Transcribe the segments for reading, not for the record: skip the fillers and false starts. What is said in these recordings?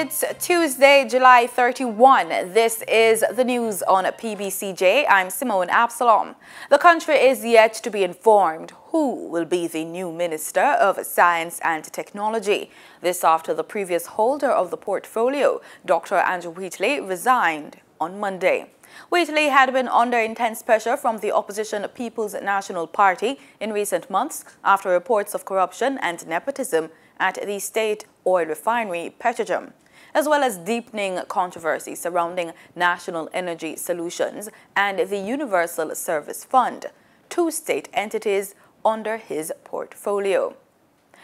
It's Tuesday, July 31. This is the news on PBCJ. I'm Simone Absalom. The country is yet to be informed who will be the new Minister of Science and Technology. This after the previous holder of the portfolio, Dr. Andrew Wheatley, resigned on Monday. Wheatley had been under intense pressure from the opposition People's National Party in recent months after reports of corruption and nepotism at the state oil refinery Petrojam, as well as deepening controversy surrounding National Energy Solutions and the Universal Service Fund, two state entities under his portfolio.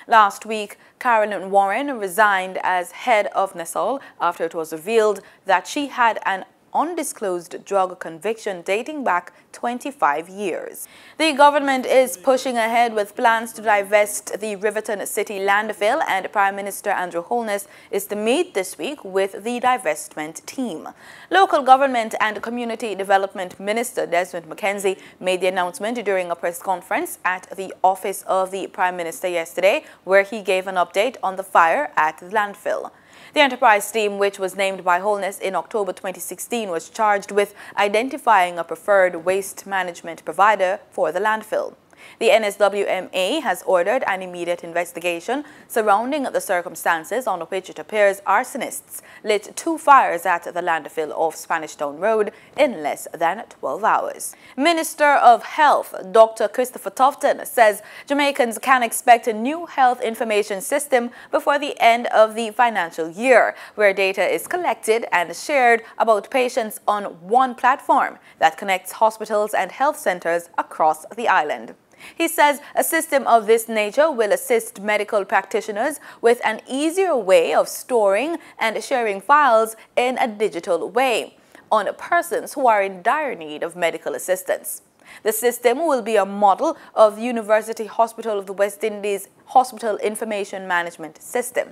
Last week, Carolyn Warren resigned as head of NESOL after it was revealed that she had an undisclosed drug conviction dating back 25 years. The government is pushing ahead with plans to divest the Riverton City landfill, and Prime Minister Andrew Holness is to meet this week with the divestment team. Local Government and Community Development Minister Desmond McKenzie made the announcement during a press conference at the office of the Prime Minister yesterday, where he gave an update on the fire at the landfill. The enterprise team, which was named by Holness in October 2016, was charged with identifying a preferred waste management provider for the landfill. The NSWMA has ordered an immediate investigation surrounding the circumstances on which it appears arsonists lit two fires at the landfill off Spanish Town Road in less than 12 hours. Minister of Health Dr. Christopher Tufton says Jamaicans can expect a new health information system before the end of the financial year, where data is collected and shared about patients on one platform that connects hospitals and health centers across the island. He says a system of this nature will assist medical practitioners with an easier way of storing and sharing files in a digital way on persons who are in dire need of medical assistance. The system will be a model of the University Hospital of the West Indies Hospital Information Management System.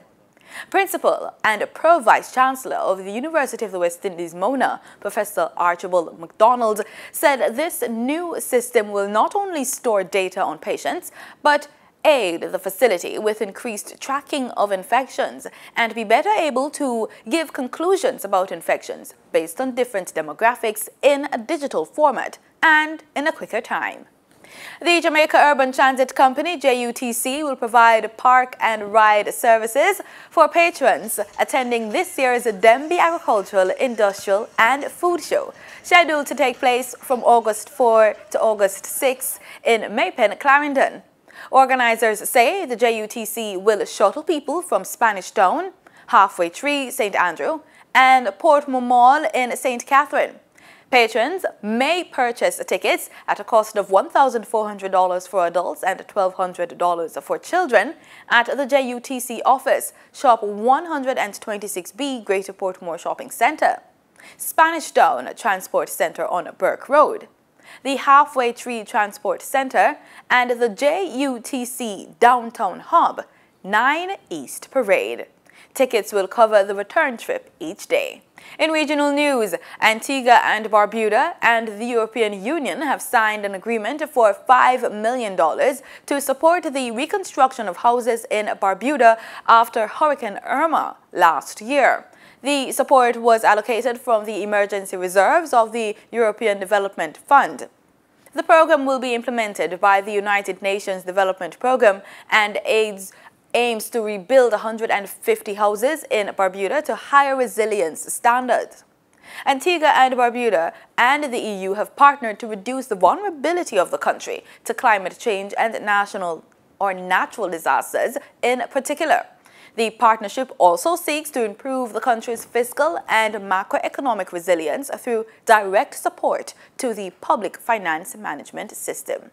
Principal and Pro-Vice Chancellor of the University of the West Indies, Mona, Professor Archibald MacDonald, said this new system will not only store data on patients, but aid the facility with increased tracking of infections and be better able to give conclusions about infections based on different demographics in a digital format and in a quicker time. The Jamaica Urban Transit Company, JUTC, will provide park and ride services for patrons attending this year's Denby Agricultural, Industrial and Food Show, scheduled to take place from August 4 to August 6 in Maypen, Clarendon. Organizers say the JUTC will shuttle people from Spanish Town, Halfway Tree, St. Andrew, and Portmore Mall in St. Catherine. Patrons may purchase tickets at a cost of $1,400 for adults and $1,200 for children at the JUTC office, Shop 126B, Greater Portmore Shopping Centre, Spanish Town Transport Centre on Burke Road, the Halfway Tree Transport Centre, and the JUTC Downtown Hub, 9 East Parade. Tickets will cover the return trip each day. In regional news, Antigua and Barbuda and the European Union have signed an agreement for $5 million to support the reconstruction of houses in Barbuda after Hurricane Irma last year. The support was allocated from the emergency reserves of the European Development Fund. The program will be implemented by the United Nations Development Program and aims to rebuild 150 houses in Barbuda to higher resilience standards. Antigua and Barbuda and the EU have partnered to reduce the vulnerability of the country to climate change and national or natural disasters in particular. The partnership also seeks to improve the country's fiscal and macroeconomic resilience through direct support to the public finance management system.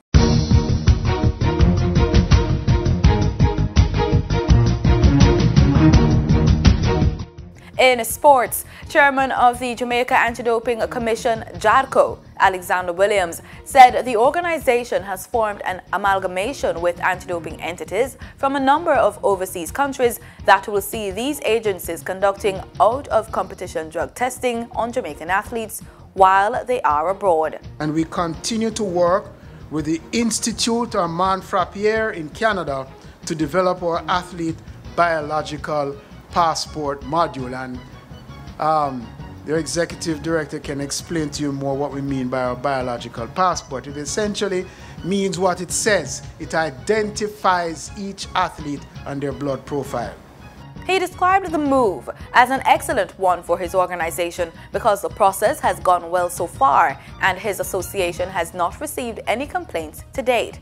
In sports, Chairman of the Jamaica Anti-Doping Commission, JADCO, Alexander Williams, said the organization has formed an amalgamation with anti-doping entities from a number of overseas countries that will see these agencies conducting out-of-competition drug testing on Jamaican athletes while they are abroad. And we continue to work with the Institute Armand Frappier in Canada to develop our athlete biological passport module, and the executive director can explain to you more what we mean by our biological passport. It essentially means what it says. It identifies each athlete and their blood profile. He described the move as an excellent one for his organization because the process has gone well so far and his association has not received any complaints to date.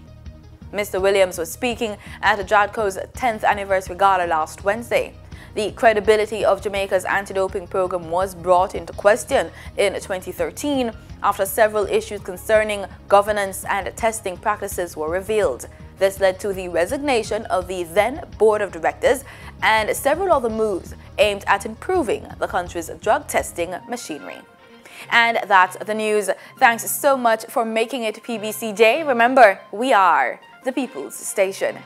Mr. Williams was speaking at JUTC's 10th anniversary gala last Wednesday. The credibility of Jamaica's anti-doping program was brought into question in 2013 after several issues concerning governance and testing practices were revealed. This led to the resignation of the then board of directors and several other moves aimed at improving the country's drug testing machinery. And that's the news. Thanks so much for making it PBCJ. Remember, we are the People's Station.